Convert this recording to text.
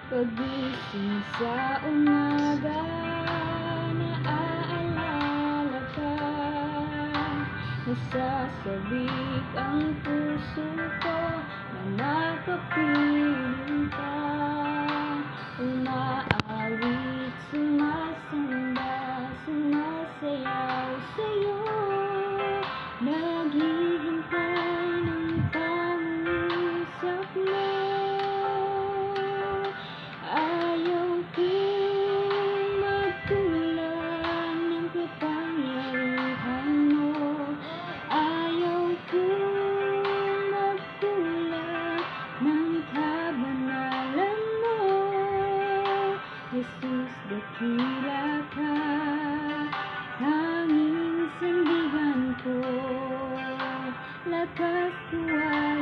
Pagising sa umaga, naaalala ka. Nasasabik ang puso ko na makapiling ka. Umaawit, sumasamba, sumasayaw sa'yo. Naghihintay ng pangusap mo. Ayaw kong magkulang ng kapangyarihan mo. Ayaw kong magkulang ng kabanalan mo. Jesus, dakila ka, tanging sandigan ko, lakas ko ay